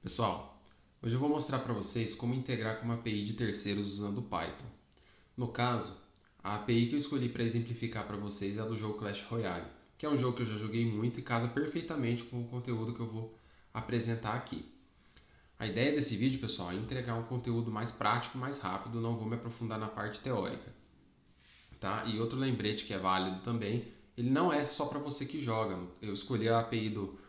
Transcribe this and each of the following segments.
Pessoal, hoje eu vou mostrar para vocês como integrar com uma API de terceiros usando o Python. No caso, a API que eu escolhi para exemplificar para vocês é a do jogo Clash Royale, que é um jogo que eu já joguei muito e casa perfeitamente com o conteúdo que eu vou apresentar aqui. A ideia desse vídeo, pessoal, é entregar um conteúdo mais prático, mais rápido, não vou me aprofundar na parte teórica. Tá? E outro lembrete que é válido também, ele não é só para você que joga. Eu escolhi a API do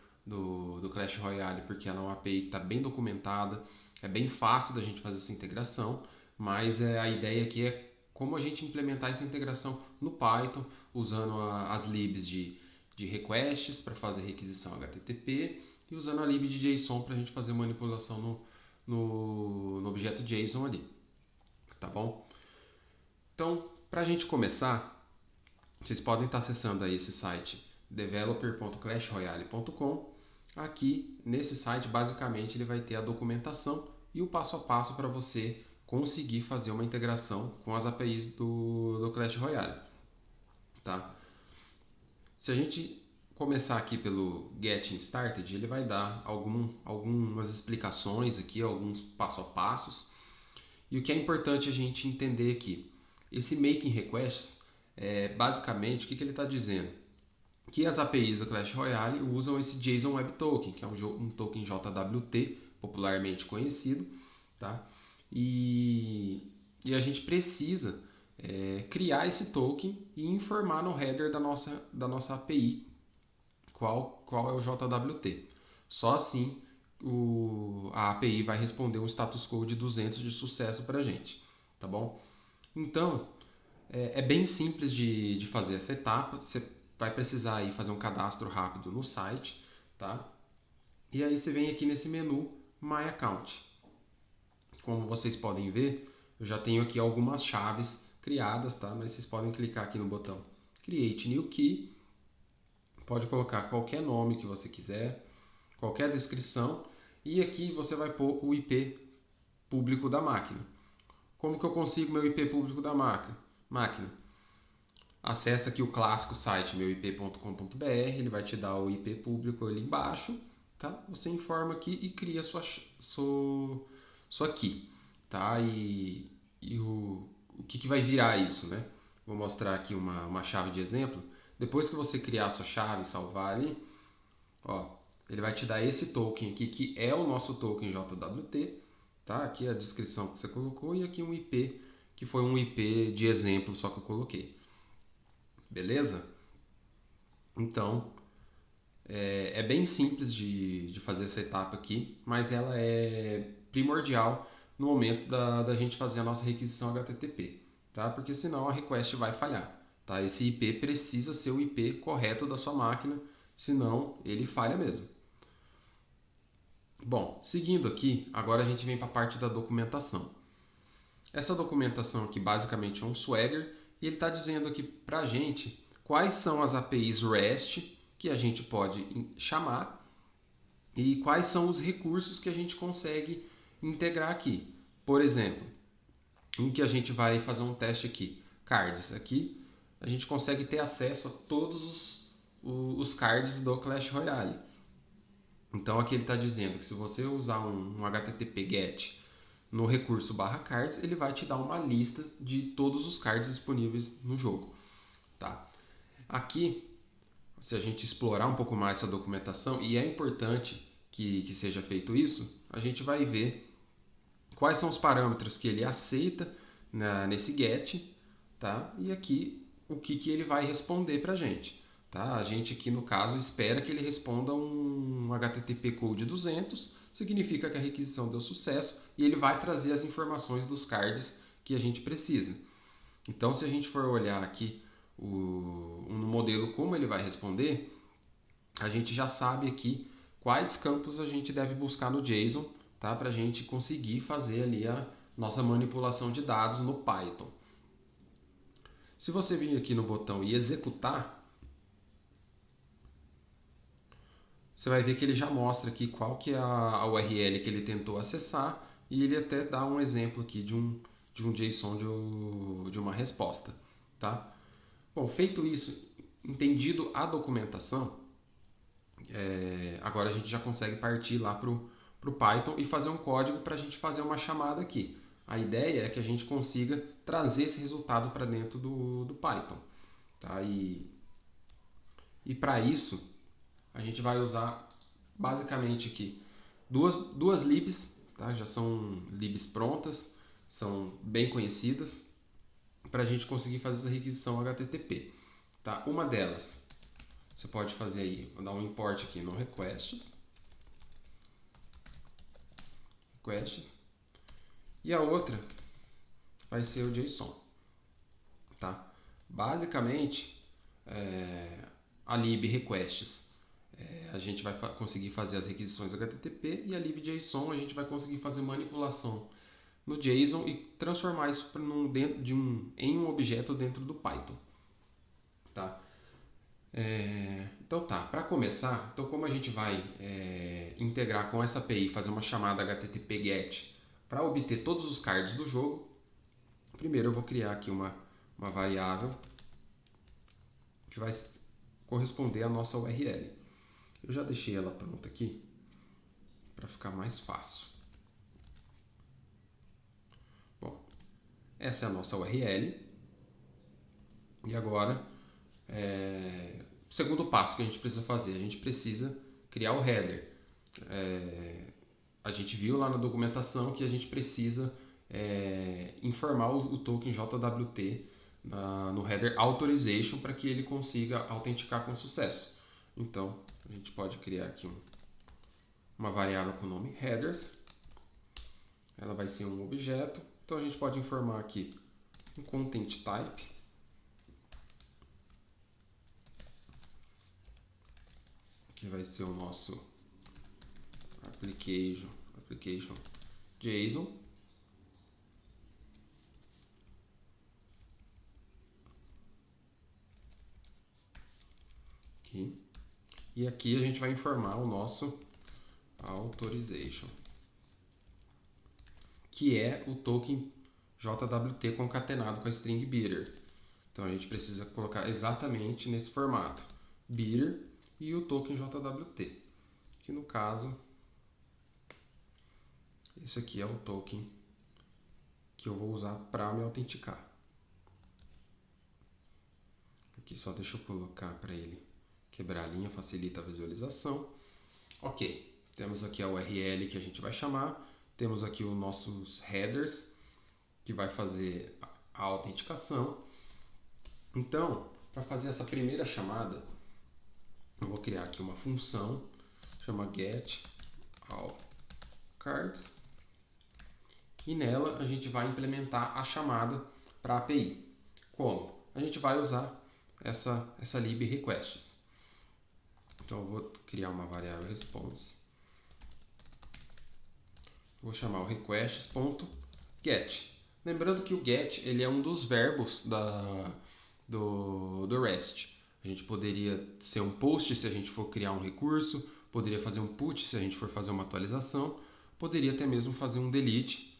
Clash Royale porque ela é uma API que está bem documentada, é bem fácil da gente fazer essa integração, mas a ideia aqui é como a gente implementar essa integração no Python, usando as libs de requests para fazer requisição HTTP e usando a lib de JSON para a gente fazer manipulação no objeto JSON ali, tá bom? Então, para a gente começar, vocês podem estar acessando aí esse site developer.clashroyale.com. Aqui nesse site, basicamente, ele vai ter a documentação e o passo a passo para você conseguir fazer uma integração com as APIs do Clash Royale. Tá? Se a gente começar aqui pelo Getting Started, ele vai dar algumas explicações aqui, alguns passo a passos. E o que é importante a gente entender aqui, esse Making Requests, basicamente, o que ele está dizendo? Que as APIs do Clash Royale usam esse JSON Web Token, que é um token JWT, popularmente conhecido, tá? E a gente precisa criar esse token e informar no header da nossa API qual é o JWT. Só assim a API vai responder um status code de 200 de sucesso para a gente, tá bom? Então, é bem simples de fazer essa etapa. Você vai precisar aí fazer um cadastro rápido no site, tá? E aí você vem aqui nesse menu My Account. Como vocês podem ver, eu já tenho aqui algumas chaves criadas, tá? Mas vocês podem clicar aqui no botão Create New Key. Pode colocar qualquer nome que você quiser, qualquer descrição. E aqui você vai pôr o IP público da máquina. Como que eu consigo meu IP público da máquina? Acesse aqui o clássico site meuip.com.br, ele vai te dar o IP público ali embaixo, tá? Você informa aqui e cria sua key, tá? E o que vai virar isso, né? Vou mostrar aqui uma chave de exemplo. Depois que você criar a sua chave e salvar ali, ó, ele vai te dar esse token aqui, que é o nosso token JWT, tá? Aqui a descrição que você colocou e aqui um IP, que foi um IP de exemplo só que eu coloquei. Beleza? Então, é bem simples de fazer essa etapa aqui, mas ela é primordial no momento da gente fazer a nossa requisição HTTP, tá? Porque senão a request vai falhar, tá? Esse IP precisa ser o IP correto da sua máquina, senão ele falha mesmo. Bom, seguindo aqui, agora a gente vem para a parte da documentação. Essa documentação aqui basicamente é um Swagger e ele está dizendo aqui para a gente quais são as APIs REST que a gente pode chamar e quais são os recursos que a gente consegue integrar aqui. Por exemplo, um que a gente vai fazer um teste aqui, cards. Aqui a gente consegue ter acesso a todos os cards do Clash Royale. Então aqui ele está dizendo que se você usar um HTTP GET no recurso /cards, ele vai te dar uma lista de todos os cards disponíveis no jogo. Tá? Aqui, se a gente explorar um pouco mais essa documentação, e é importante que seja feito isso, a gente vai ver quais são os parâmetros que ele aceita nesse GET, tá? E aqui o que ele vai responder para a gente. Tá? A gente aqui no caso espera que ele responda um HTTP code 200, significa que a requisição deu sucesso e ele vai trazer as informações dos cards que a gente precisa. Então, se a gente for olhar aqui no modelo como ele vai responder, a gente já sabe aqui quais campos a gente deve buscar no JSON, tá? Para a gente conseguir fazer ali a nossa manipulação de dados no Python. Se você vir aqui no botão e executar, você vai ver que ele já mostra aqui qual que é a URL que ele tentou acessar e ele até dá um exemplo aqui de um JSON de uma resposta, tá? Bom, feito isso, entendido a documentação, agora a gente já consegue partir lá para o o Python e fazer um código para a gente fazer uma chamada aqui. A ideia é que a gente consiga trazer esse resultado para dentro do Python. Tá? E para isso, a gente vai usar basicamente aqui duas libs, tá? Já são libs prontas, são bem conhecidas, para a gente conseguir fazer essa requisição HTTP. Tá? Uma delas, você pode fazer aí, vou dar um import aqui no requests, e a outra vai ser o JSON. Tá? Basicamente, a lib requests a gente vai conseguir fazer as requisições HTTP, e a libJSON a gente vai conseguir fazer manipulação no JSON e transformar isso em um objeto dentro do Python. Tá? Então para começar, então como a gente vai integrar com essa API, fazer uma chamada HTTP GET para obter todos os cards do jogo, primeiro eu vou criar aqui uma variável que vai corresponder à nossa URL. Eu já deixei ela pronta aqui para ficar mais fácil. Bom, essa é a nossa URL. E agora, o segundo passo que a gente precisa fazer, a gente precisa criar o header. A gente viu lá na documentação que a gente precisa informar o token JWT no header authorization para que ele consiga autenticar com sucesso. Então, a gente pode criar aqui uma variável com o nome headers. Ela vai ser um objeto. Então, a gente pode informar aqui um content type. Que vai ser o nosso application JSON. Aqui. E aqui a gente vai informar o nosso authorization, que é o token JWT concatenado com a string beater. Então a gente precisa colocar exatamente nesse formato, beater e o token JWT, que no caso, esse aqui é o token que eu vou usar para me autenticar. Aqui só deixa eu colocar para ele quebrar a linha, facilita a visualização. Ok, temos aqui a URL que a gente vai chamar, temos aqui os nossos headers, que vai fazer a autenticação. Então, para fazer essa primeira chamada, eu vou criar aqui uma função, chama getAllCards, e nela a gente vai implementar a chamada para a API. Como? A gente vai usar essa lib requests. Então eu vou criar uma variável response. Vou chamar o requests.get. Lembrando que o get ele é um dos verbos do REST. A gente poderia ser um post se a gente for criar um recurso, poderia fazer um put se a gente for fazer uma atualização, poderia até mesmo fazer um delete,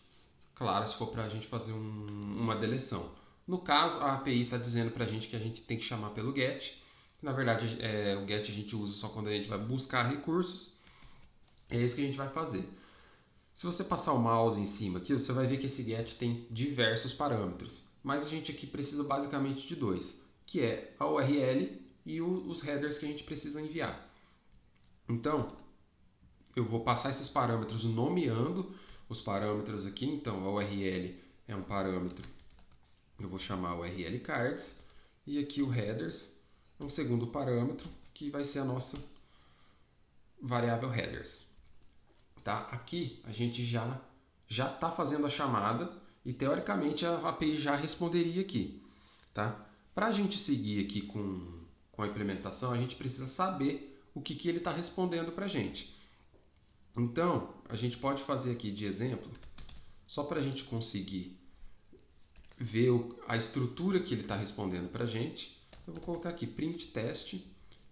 claro, se for para a gente fazer uma deleção. No caso, a API está dizendo para a gente que a gente tem que chamar pelo get. Na verdade, o get a gente usa só quando a gente vai buscar recursos. É isso que a gente vai fazer. Se você passar o mouse em cima aqui, você vai ver que esse get tem diversos parâmetros. Mas a gente aqui precisa basicamente de dois, que é a URL e os headers que a gente precisa enviar. Então, eu vou passar esses parâmetros nomeando os parâmetros aqui. Então, a URL é um parâmetro, eu vou chamar URL cards, e aqui o headers é um segundo parâmetro, que vai ser a nossa variável headers. Tá? Aqui a gente já está fazendo a chamada e teoricamente a API já responderia aqui. Tá? Para a gente seguir aqui com a implementação, a gente precisa saber o que ele está respondendo para a gente. Então, a gente pode fazer aqui de exemplo, só para a gente conseguir ver a estrutura que ele está respondendo para a gente. Eu vou colocar aqui print test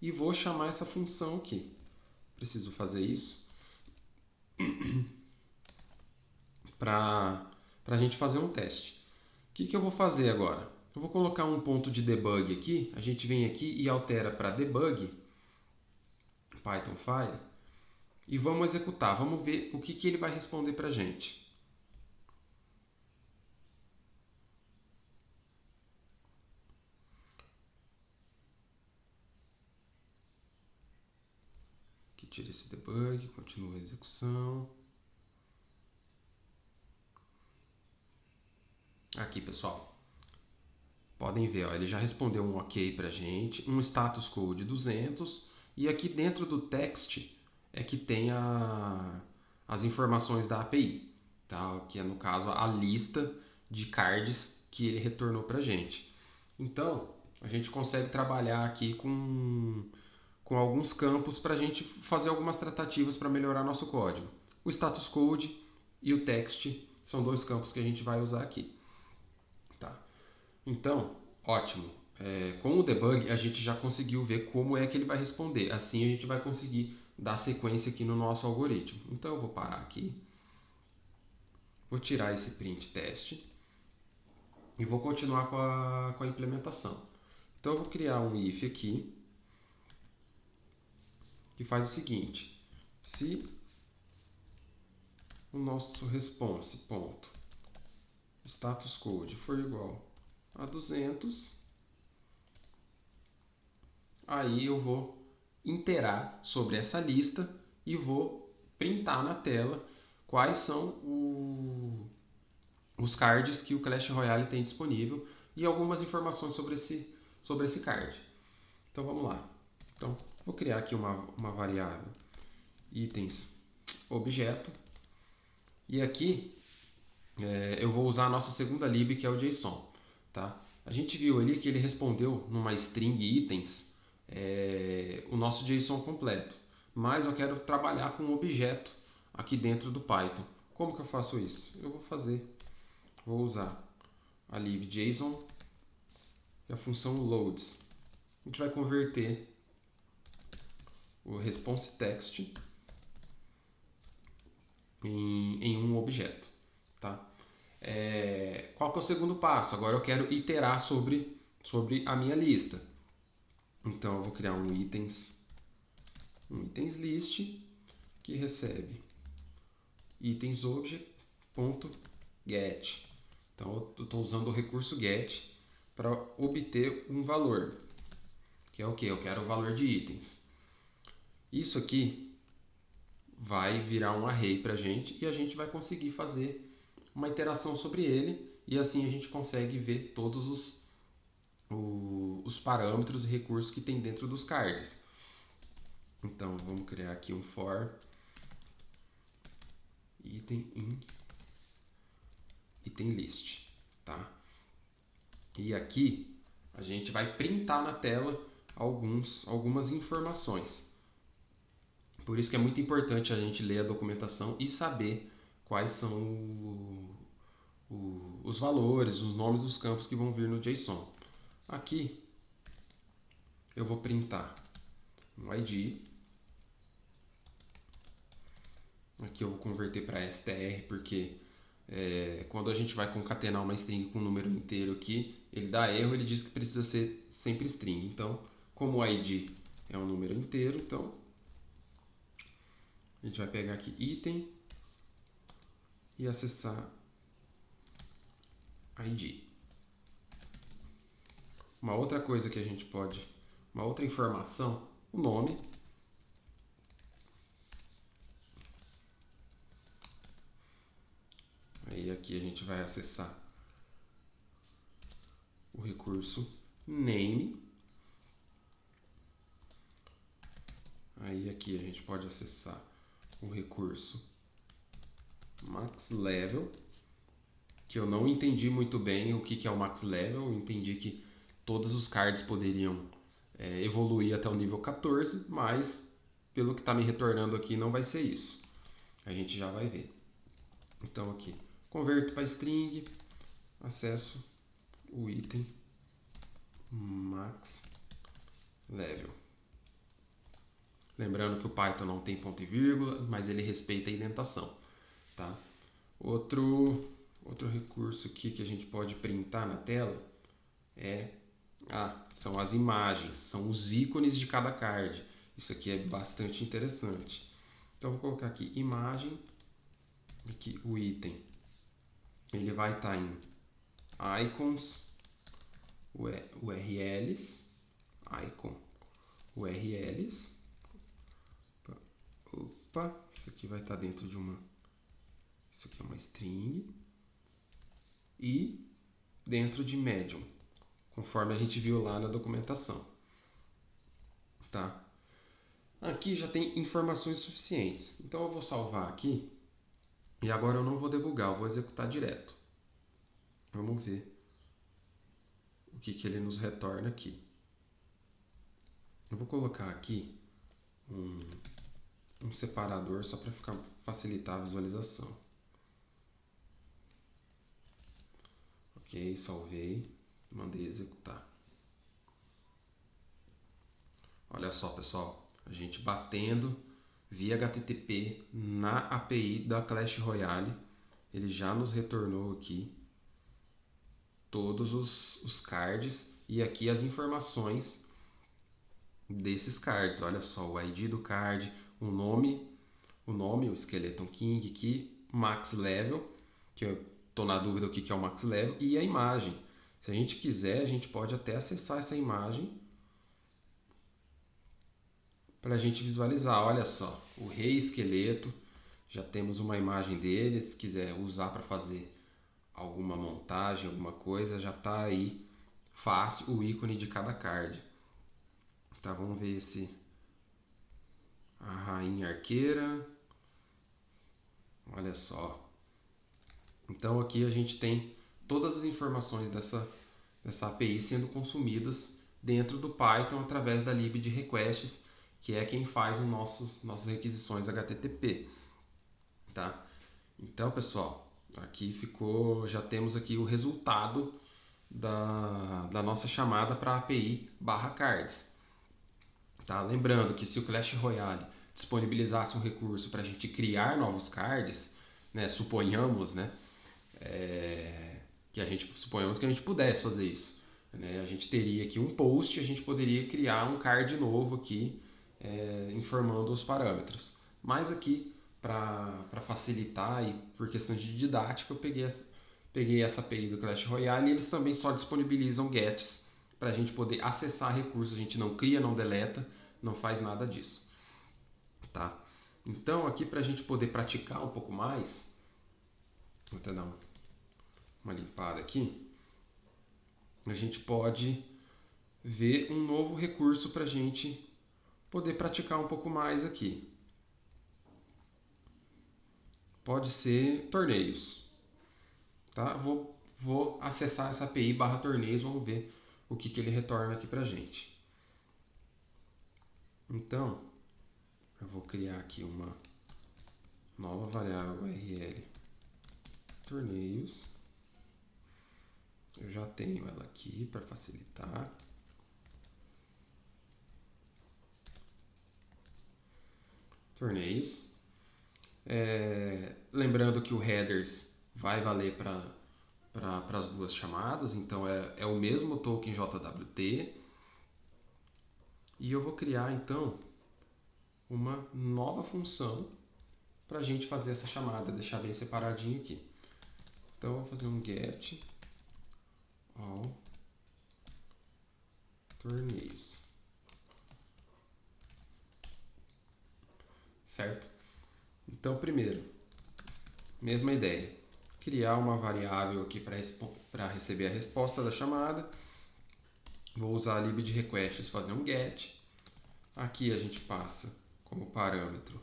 e vou chamar essa função aqui. Preciso fazer isso para a gente fazer um teste. O que eu vou fazer agora? Eu vou colocar um ponto de debug aqui. A gente vem aqui e altera para debug Python file. e vamos executar. Vamos ver o que ele vai responder para a gente. Aqui tira esse debug, continua a execução. Aqui, pessoal. Podem ver, ó, ele já respondeu um OK para a gente, um status code 200, e aqui dentro do text é que tem as informações da API, tá? Que é, no caso, a lista de cards que ele retornou para a gente. Então, a gente consegue trabalhar aqui com alguns campos para a gente fazer algumas tratativas para melhorar nosso código. O status code e o text são dois campos que a gente vai usar aqui. Tá? Então, ótimo. Com o debug, a gente já conseguiu ver como é que ele vai responder. Assim, a gente vai conseguir dar sequência aqui no nosso algoritmo. Então, eu vou parar aqui. Vou tirar esse print teste. E vou continuar com a implementação. Então, eu vou criar um if aqui. Que faz o seguinte. Se o nosso response ponto status code for igual a 200, aí eu vou iterar sobre essa lista e vou printar na tela quais são os cards que o Clash Royale tem disponível e algumas informações sobre esse card. Então vamos lá. Então, vou criar aqui uma variável itens objeto e aqui eu vou usar a nossa segunda lib, que é o JSON. Tá? A gente viu ali que ele respondeu numa string itens o nosso JSON completo, mas eu quero trabalhar com um objeto aqui dentro do Python. Como que eu faço isso? Eu vou usar a lib.json e a função loads. A gente vai converter o response text em um objeto. Tá? Qual que é o segundo passo? Agora eu quero iterar sobre a minha lista. Então eu vou criar um itens list que recebe itensObject.get. Então eu estou usando o recurso get para obter um valor, que é o que? Eu quero o valor de itens. Isso aqui vai virar um array para a gente e a gente vai conseguir fazer uma iteração sobre ele e assim a gente consegue ver todos os parâmetros e recursos que tem dentro dos cards. Então vamos criar aqui um for item list, tá? E aqui a gente vai printar na tela algumas informações. Por isso que é muito importante a gente ler a documentação e saber quais são os valores, os nomes dos campos que vão vir no JSON. Aqui eu vou printar um ID. Aqui eu vou converter para str porque quando a gente vai concatenar uma string com um número inteiro aqui, ele dá erro, ele diz que precisa ser sempre string. Então, como o ID é um número inteiro, então a gente vai pegar aqui item e acessar ID. Uma outra coisa que a gente pode, uma outra informação, o nome. Aí aqui a gente vai acessar o recurso name. Aí aqui a gente pode acessar o recurso max level, que eu não entendi muito bem o que é o max level. Eu entendi que todos os cards poderiam evoluir até o nível 14, mas pelo que está me retornando aqui não vai ser isso. A gente já vai ver. Então aqui, converto para string, acesso o item max level. Lembrando que o Python não tem ponto e vírgula, mas ele respeita a indentação. Tá? Outro recurso aqui que a gente pode printar na tela são as imagens, são os ícones de cada card. Isso aqui é bastante interessante. Então, eu vou colocar aqui imagem, aqui o item, ele vai estar em icons, URLs, icon, URLs, opa, isso aqui vai estar dentro de uma, isso aqui é uma string, e dentro de medium, conforme a gente viu lá na documentação, tá? Aqui já tem informações suficientes, então eu vou salvar aqui, e agora eu não vou debugar, eu vou executar direto. Vamos ver o que ele nos retorna aqui. Eu vou colocar aqui um separador só para facilitar a visualização. Ok, salvei, mandei executar. Olha só, pessoal, a gente batendo via HTTP na API da Clash Royale, ele já nos retornou aqui todos os cards e aqui as informações desses cards. Olha só, o ID do card, o nome, o Skeleton King aqui, Max Level, que eu tô na dúvida o que é o Max Level, e a imagem. Se a gente quiser, a gente pode até acessar essa imagem para a gente visualizar. Olha só, o Rei Esqueleto, já temos uma imagem dele, se quiser usar para fazer alguma montagem, alguma coisa, já está aí fácil o ícone de cada card. Tá, vamos ver a Rainha Arqueira. Olha só. Então aqui a gente tem todas as informações dessa API sendo consumidas dentro do Python através da lib de requests, que é quem faz as nossas requisições HTTP. Tá? Então, pessoal, aqui ficou, já temos aqui o resultado da nossa chamada para a API /cards. Tá? Lembrando que se o Clash Royale disponibilizasse um recurso para a gente criar novos cards, né, suponhamos, né, suponhamos que a gente pudesse fazer isso, né, a gente teria aqui um post, a gente poderia criar um card novo aqui, informando os parâmetros. Mas aqui, para facilitar e por questão de didática, eu peguei essa API do Clash Royale e eles também só disponibilizam gets para a gente poder acessar recursos. A gente não cria, não deleta, não faz nada disso. Tá? Então, aqui para a gente poder praticar um pouco mais, vou até dar uma limpada aqui, a gente pode ver um novo recurso para a gente poder praticar um pouco mais aqui. Pode ser torneios. Tá? Vou acessar essa API /torneios, vamos ver o que ele retorna aqui pra gente. Então, eu vou criar aqui uma nova variável URL torneios. Eu já tenho ela aqui para facilitar. Torneios. Lembrando que o headers vai valer para as duas chamadas, então é o mesmo token JWT. E eu vou criar então uma nova função para a gente fazer essa chamada, deixar bem separadinho aqui. Então eu vou fazer um get all torneios, certo? Então primeiro, mesma ideia, criar uma variável aqui para receber a resposta da chamada. Vou usar a lib de requests, fazer um get. Aqui a gente passa como parâmetro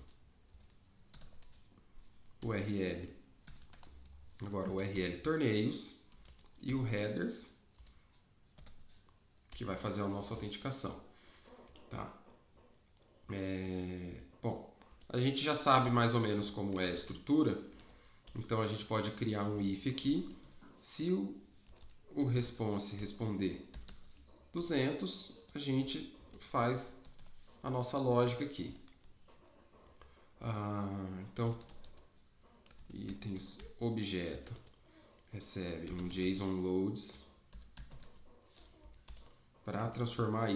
URL, agora o URL torneios e o headers, que vai fazer a nossa autenticação. Tá? Bom, a gente já sabe mais ou menos como é a estrutura, então a gente pode criar um if aqui. Se o response responder 200, a gente faz a nossa lógica aqui. Então, itens objeto recebe um JSON loads para transformar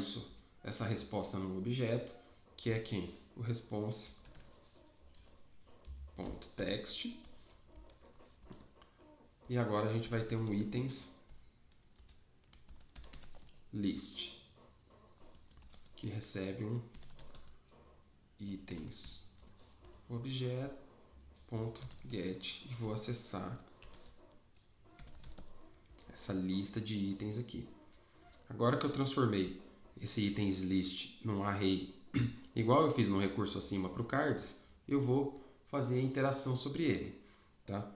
essa resposta num objeto, que é quem? O response ponto text. E agora a gente vai ter um itens list, que recebe um itens objeto.get e vou acessar essa lista de itens aqui. Agora que eu transformei esse itens list num array, igual eu fiz no recurso acima para o cards, eu vou fazer a interação sobre ele. Tá?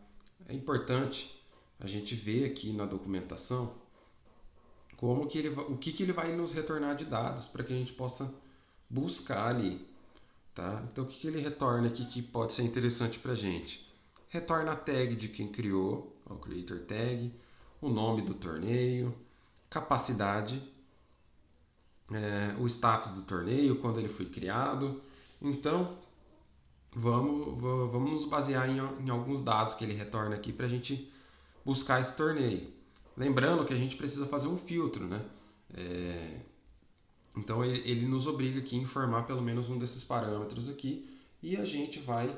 É importante a gente ver aqui na documentação como que o que ele vai nos retornar de dados para que a gente possa buscar ali. Tá? Então, o que ele retorna aqui que pode ser interessante para a gente? Retorna a tag de quem criou, o creator tag, o nome do torneio, capacidade, o status do torneio, quando ele foi criado. Então, vamos nos basear em alguns dados que ele retorna aqui para a gente buscar esse torneio. Lembrando que a gente precisa fazer um filtro, né? Então ele nos obriga aqui a informar pelo menos um desses parâmetros aqui e a gente vai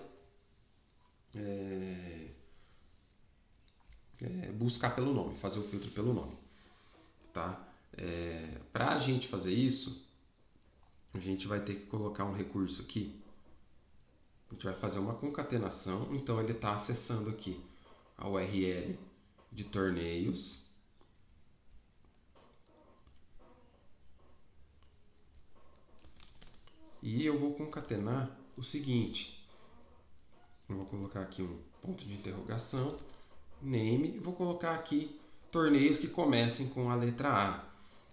buscar pelo nome, fazer o filtro pelo nome. Tá? Para a gente fazer isso, a gente vai ter que colocar um recurso aqui. A gente vai fazer uma concatenação, então ele está acessando aqui a URL de torneios. E eu vou concatenar o seguinte. Eu vou colocar aqui um ponto de interrogação, name, e vou colocar aqui torneios que comecem com a letra A.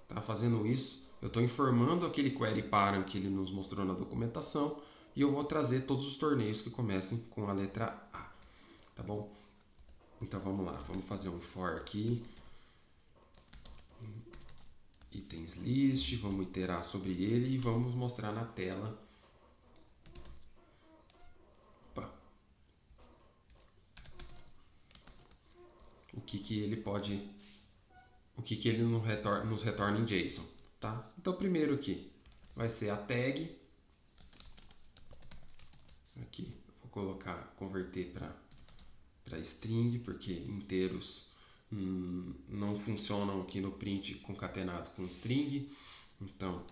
Tá? Fazendo isso, eu estou informando aquele query param que ele nos mostrou na documentação e eu vou trazer todos os torneios que comecem com a letra A. Tá bom? Então vamos lá, vamos fazer um for aqui. Itens list, vamos iterar sobre ele e vamos mostrar na tela. Opa. O que ele pode, o que ele nos retorna em JSON, tá? Então primeiro aqui vai ser a tag. Aqui vou colocar, converter para string, porque inteiros não funcionam aqui no print concatenado com string. Então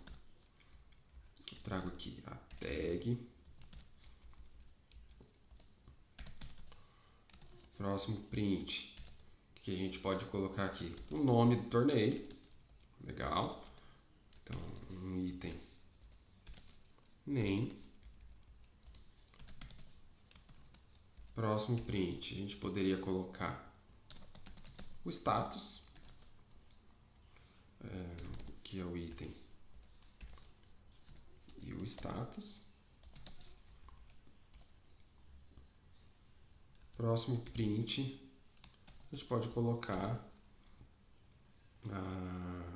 eu trago aqui a tag. Próximo print, que a gente pode colocar aqui o nome do torneio. Legal. Então um item name. Próximo print, a gente poderia colocar o status, que é o item e o status. Próximo print, a gente pode colocar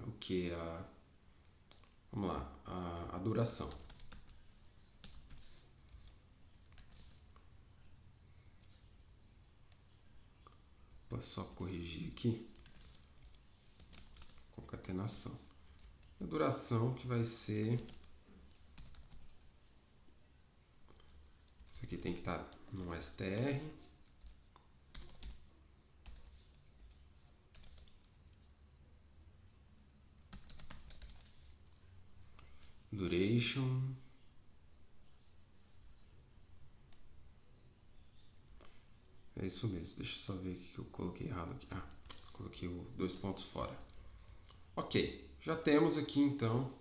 o que? Vamos lá, a duração. Vou só corrigir aqui. Concatenação. A duração que vai ser... Isso aqui tem que estar no str. Duration. É isso mesmo. Deixa eu só ver o que eu coloquei errado aqui. Coloquei dois pontos fora. Ok, já temos aqui então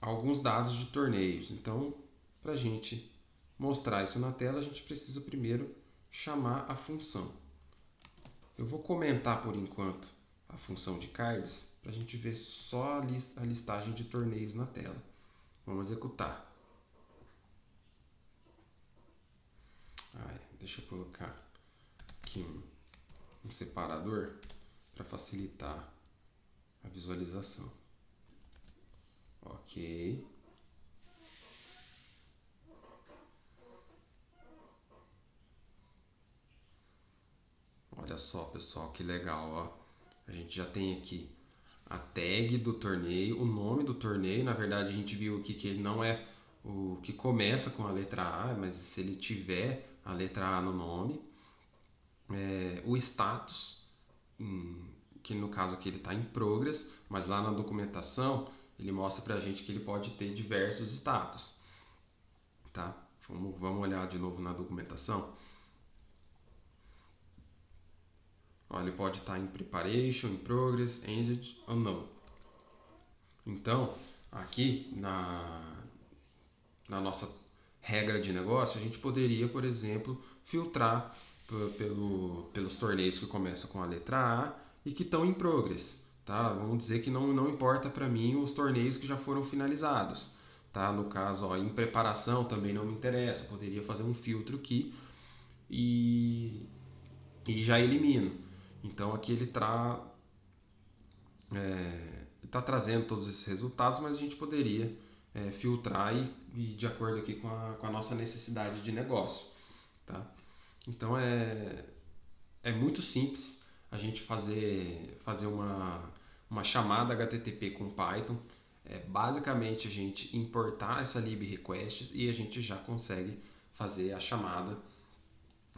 alguns dados de torneios. Então, para a gente mostrar isso na tela, a gente precisa primeiro chamar a função. Eu vou comentar por enquanto a função de cards para a gente ver só a listagem de torneios na tela. Vamos executar. Deixa eu colocar aqui um separador para facilitar a visualização. Ok. Olha só, pessoal, que legal, ó. A gente já tem aqui a tag do torneio, o nome do torneio. Na verdade, a gente viu aqui que ele não é o que começa com a letra A, mas se ele tiver a letra A no nome, o status, que no caso aqui ele está em progress, mas lá na documentação ele mostra para a gente que ele pode ter diversos status, tá? Vamos olhar de novo na documentação. Ó, ele pode estar em preparation, in progress, ended ou no. Então, aqui na nossa regra de negócio, a gente poderia, por exemplo, filtrar pelos torneios que começam com a letra A e que estão em progress. Tá? Vamos dizer que não importa para mim os torneios que já foram finalizados. Tá? No caso, ó, em preparação também não me interessa. Eu poderia fazer um filtro aqui e já elimino. Então aqui ele está trazendo todos esses resultados, mas a gente poderia filtrar e de acordo aqui com a nossa necessidade de negócio. Tá? Então é muito simples a gente fazer uma chamada HTTP com Python. Basicamente a gente importar essa lib requests e a gente já consegue fazer a chamada.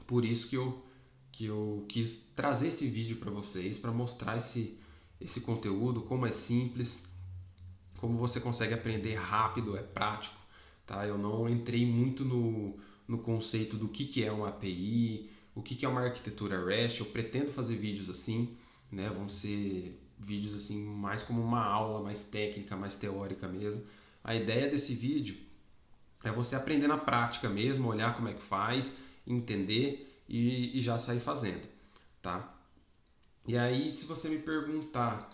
Por isso que eu quis trazer esse vídeo para vocês, para mostrar esse conteúdo, como é simples, como você consegue aprender rápido, é prático. Tá? Eu não entrei muito no conceito do que é uma API, o que é uma arquitetura REST. Eu pretendo fazer vídeos assim, né? Vão ser vídeos assim mais como uma aula, mais técnica, mais teórica mesmo. A ideia desse vídeo é você aprender na prática mesmo, olhar como é que faz, entender e já sair fazendo, tá? E aí, se você me perguntar,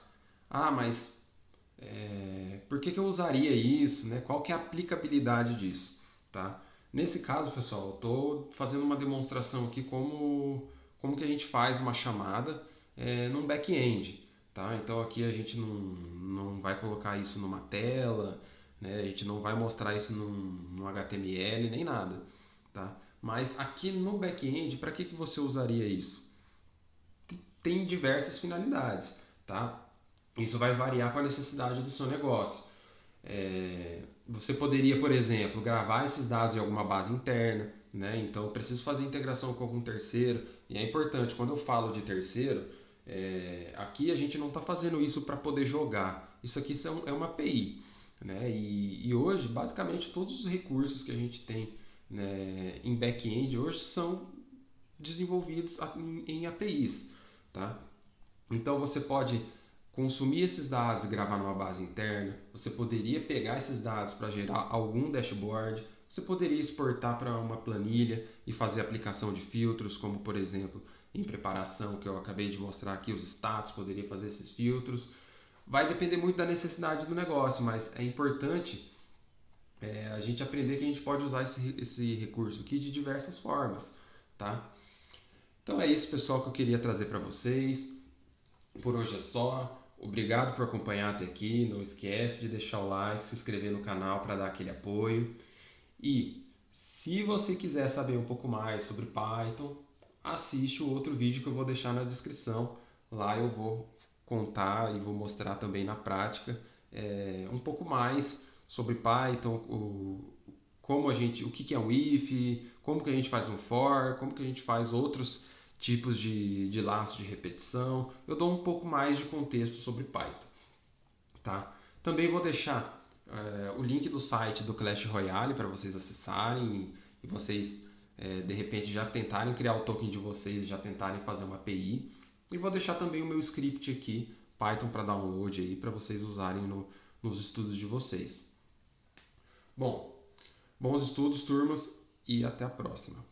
mas por que eu usaria isso, né? Qual que é a aplicabilidade disso, tá? Nesse caso, pessoal, eu estou fazendo uma demonstração aqui como que a gente faz uma chamada num back-end, tá? Então aqui a gente não vai colocar isso numa tela, né? A gente não vai mostrar isso num HTML nem nada, tá? Mas aqui no back-end, para que você usaria isso? Tem diversas finalidades, tá? Isso vai variar com a necessidade do seu negócio. Você poderia, por exemplo, gravar esses dados em alguma base interna, né? Então eu preciso fazer integração com algum terceiro, e é importante, quando eu falo de terceiro, aqui a gente não está fazendo isso para poder jogar, isso aqui é uma API, né? E hoje, basicamente, todos os recursos que a gente tem, né, em back-end hoje são desenvolvidos em APIs, tá? Então você pode consumir esses dados e gravar numa base interna, você poderia pegar esses dados para gerar algum dashboard, você poderia exportar para uma planilha e fazer aplicação de filtros, como por exemplo em preparação, que eu acabei de mostrar aqui, os status, poderia fazer esses filtros. Vai depender muito da necessidade do negócio, mas é importante a gente aprender que a gente pode usar esse recurso aqui de diversas formas, tá? Então é isso, pessoal, que eu queria trazer para vocês. Por hoje é só. Obrigado por acompanhar até aqui. Não esquece de deixar o like, se inscrever no canal para dar aquele apoio. E se você quiser saber um pouco mais sobre Python, assiste o outro vídeo que eu vou deixar na descrição. Lá eu vou contar e vou mostrar também na prática um pouco mais sobre Python, o que é um if, como que a gente faz um for, como que a gente faz outros tipos de laços de repetição. Eu dou um pouco mais de contexto sobre Python, tá? Também vou deixar o link do site do Clash Royale para vocês acessarem e vocês de repente já tentarem criar o token de vocês, já tentarem fazer uma API. E vou deixar também o meu script aqui, Python para download aí, para vocês usarem nos estudos de vocês. Bom, bons estudos, turmas, e até a próxima.